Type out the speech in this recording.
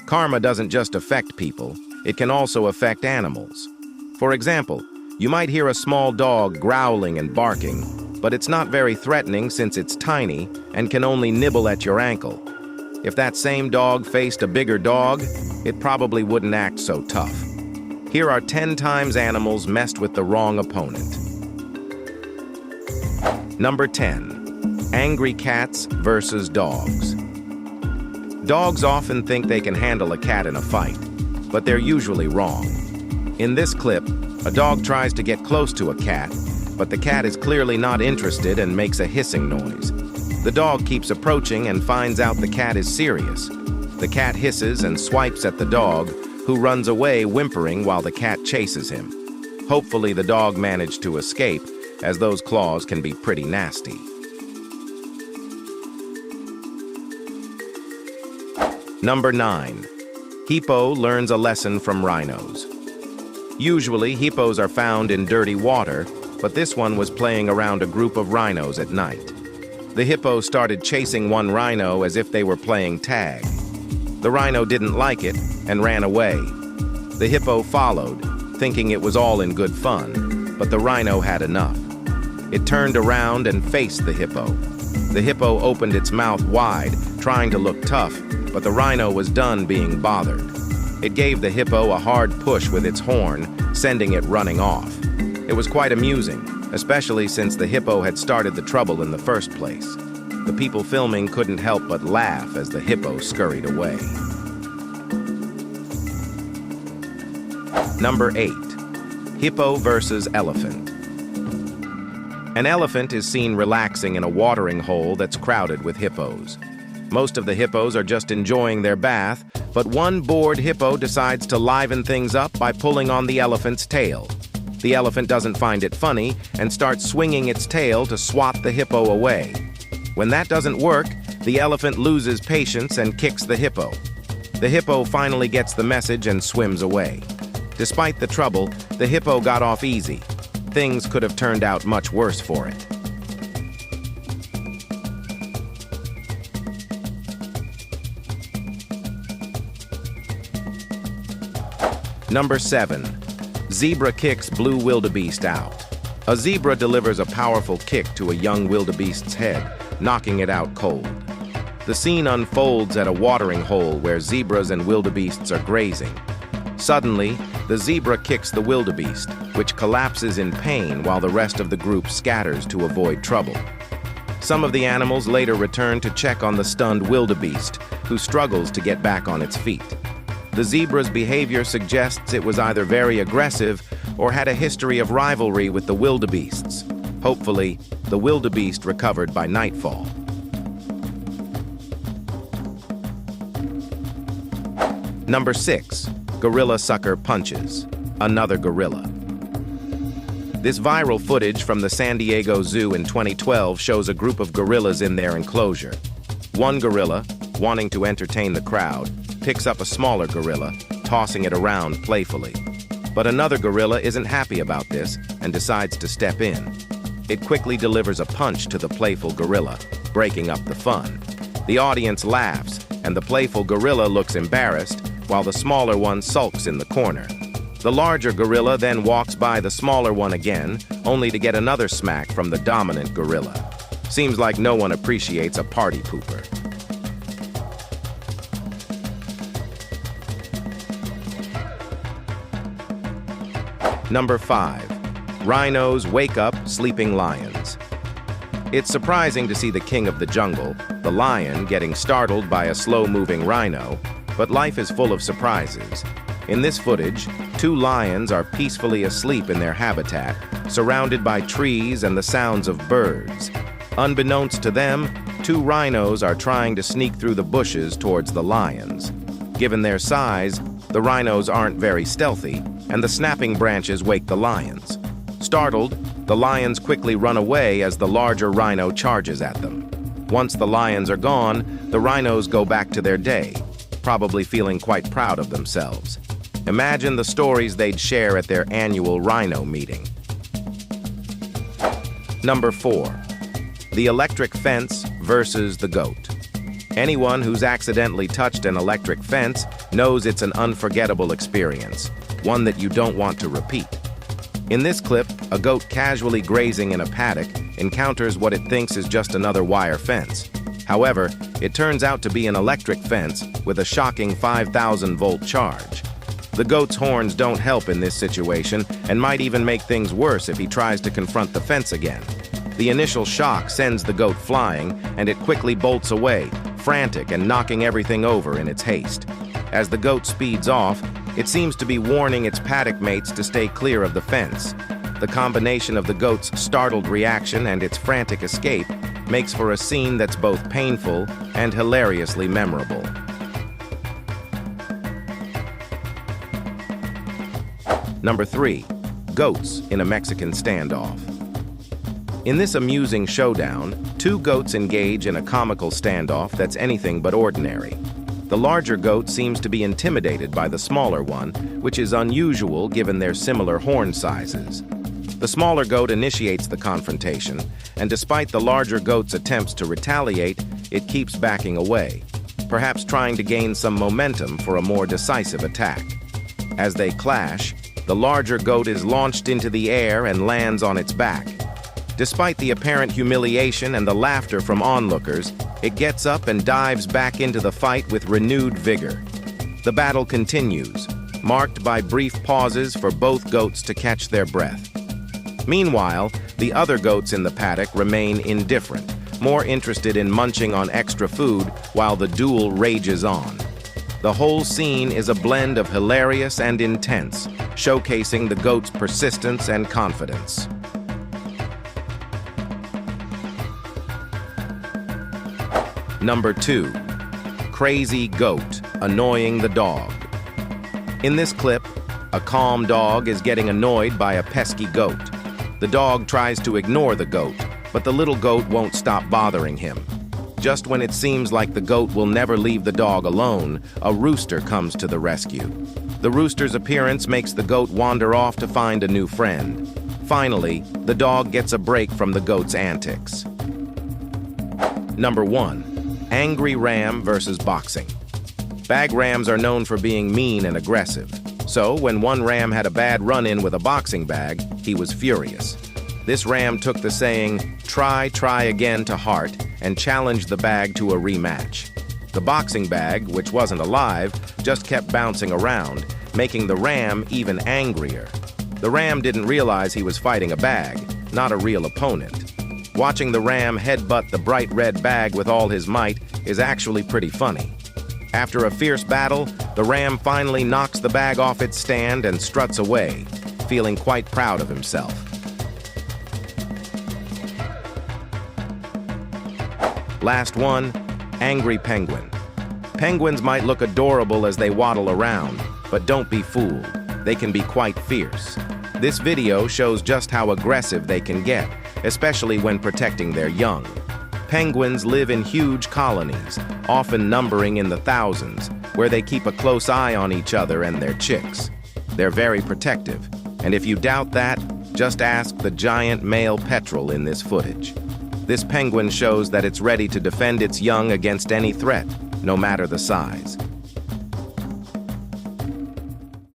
Karma doesn't just affect people, it can also affect animals. For example, you might hear a small dog growling and barking, but it's not very threatening since it's tiny and can only nibble at your ankle. If that same dog faced a bigger dog, it probably wouldn't act so tough. Here are 10 times animals messed with the wrong opponent. Number 10. Angry cats versus dogs. Dogs often think they can handle a cat in a fight, but they're usually wrong. In this clip, a dog tries to get close to a cat, but the cat is clearly not interested and makes a hissing noise. The dog keeps approaching and finds out the cat is serious. The cat hisses and swipes at the dog, who runs away whimpering while the cat chases him. Hopefully the dog managed to escape, as those claws can be pretty nasty. Number 9. Hippo learns a lesson from rhinos. Usually, hippos are found in dirty water, but this one was playing around a group of rhinos at night. The hippo started chasing one rhino as if they were playing tag. The rhino didn't like it and ran away. The hippo followed, thinking it was all in good fun, but the rhino had enough. It turned around and faced the hippo. The hippo opened its mouth wide, trying to look tough, but the rhino was done being bothered. It gave the hippo a hard push with its horn, sending it running off. It was quite amusing, especially since the hippo had started the trouble in the first place. The people filming couldn't help but laugh as the hippo scurried away. Number 8. Hippo versus elephant. An elephant is seen relaxing in a watering hole that's crowded with hippos. Most of the hippos are just enjoying their bath, but one bored hippo decides to liven things up by pulling on the elephant's tail. The elephant doesn't find it funny and starts swinging its tail to swat the hippo away. When that doesn't work, the elephant loses patience and kicks the hippo. The hippo finally gets the message and swims away. Despite the trouble, the hippo got off easy. Things could have turned out much worse for it. Number 7. Zebra kicks blue wildebeest out. A zebra delivers a powerful kick to a young wildebeest's head, knocking it out cold. The scene unfolds at a watering hole where zebras and wildebeests are grazing. Suddenly, the zebra kicks the wildebeest, which collapses in pain while the rest of the group scatters to avoid trouble. Some of the animals later return to check on the stunned wildebeest, who struggles to get back on its feet. The zebra's behavior suggests it was either very aggressive or had a history of rivalry with the wildebeests. Hopefully, the wildebeest recovered by nightfall. Number 6. Gorilla sucker punches. Another gorilla. This viral footage from the San Diego Zoo in 2012 shows a group of gorillas in their enclosure. One gorilla, wanting to entertain the crowd, picks up a smaller gorilla, tossing it around playfully. But another gorilla isn't happy about this and decides to step in. It quickly delivers a punch to the playful gorilla, breaking up the fun. The audience laughs, and the playful gorilla looks embarrassed, while the smaller one sulks in the corner. The larger gorilla then walks by the smaller one again, only to get another smack from the dominant gorilla. Seems like no one appreciates a party pooper. Number 5. Rhinos wake up sleeping lions. It's surprising to see the king of the jungle, the lion, getting startled by a slow-moving rhino, but life is full of surprises. In this footage, 2 lions are peacefully asleep in their habitat, surrounded by trees and the sounds of birds. Unbeknownst to them, 2 rhinos are trying to sneak through the bushes towards the lions. Given their size, the rhinos aren't very stealthy, and the snapping branches wake the lions. Startled, the lions quickly run away as the larger rhino charges at them. Once the lions are gone, the rhinos go back to their day, probably feeling quite proud of themselves. Imagine the stories they'd share at their annual rhino meeting. Number 4. The electric fence versus the goat. Anyone who's accidentally touched an electric fence knows it's an unforgettable experience, one that you don't want to repeat. In this clip, a goat casually grazing in a paddock encounters what it thinks is just another wire fence. However, it turns out to be an electric fence with a shocking 5,000-volt charge. The goat's horns don't help in this situation and might even make things worse if he tries to confront the fence again. The initial shock sends the goat flying, and it quickly bolts away, frantic and knocking everything over in its haste. As the goat speeds off, it seems to be warning its paddock mates to stay clear of the fence. The combination of the goat's startled reaction and its frantic escape makes for a scene that's both painful and hilariously memorable. Number 3. Goats in a Mexican standoff. In this amusing showdown, two goats engage in a comical standoff that's anything but ordinary. The larger goat seems to be intimidated by the smaller one, which is unusual given their similar horn sizes. The smaller goat initiates the confrontation, and despite the larger goat's attempts to retaliate, it keeps backing away, perhaps trying to gain some momentum for a more decisive attack. As they clash, the larger goat is launched into the air and lands on its back. Despite the apparent humiliation and the laughter from onlookers, it gets up and dives back into the fight with renewed vigor. The battle continues, marked by brief pauses for both goats to catch their breath. Meanwhile, the other goats in the paddock remain indifferent, more interested in munching on extra food while the duel rages on. The whole scene is a blend of hilarious and intense, showcasing the goat's persistence and confidence. Number 2. Crazy goat annoying the dog. In this clip, a calm dog is getting annoyed by a pesky goat. The dog tries to ignore the goat, but the little goat won't stop bothering him. Just when it seems like the goat will never leave the dog alone, a rooster comes to the rescue. The rooster's appearance makes the goat wander off to find a new friend. Finally, the dog gets a break from the goat's antics. Number 1. Angry ram versus boxing. Bag rams are known for being mean and aggressive. So, when one ram had a bad run-in with a boxing bag, he was furious. This ram took the saying, try again to heart, and challenged the bag to a rematch. The boxing bag, which wasn't alive, just kept bouncing around, making the ram even angrier. The ram didn't realize he was fighting a bag, not a real opponent. Watching the ram headbutt the bright red bag with all his might is actually pretty funny. After a fierce battle, the ram finally knocks the bag off its stand and struts away, feeling quite proud of himself. Last one, angry penguin. Penguins might look adorable as they waddle around, but don't be fooled. They can be quite fierce. This video shows just how aggressive they can get, especially when protecting their young. Penguins live in huge colonies, often numbering in the thousands, where they keep a close eye on each other and their chicks. They're very protective, and if you doubt that, just ask the giant male petrel in this footage. This penguin shows that it's ready to defend its young against any threat, no matter the size.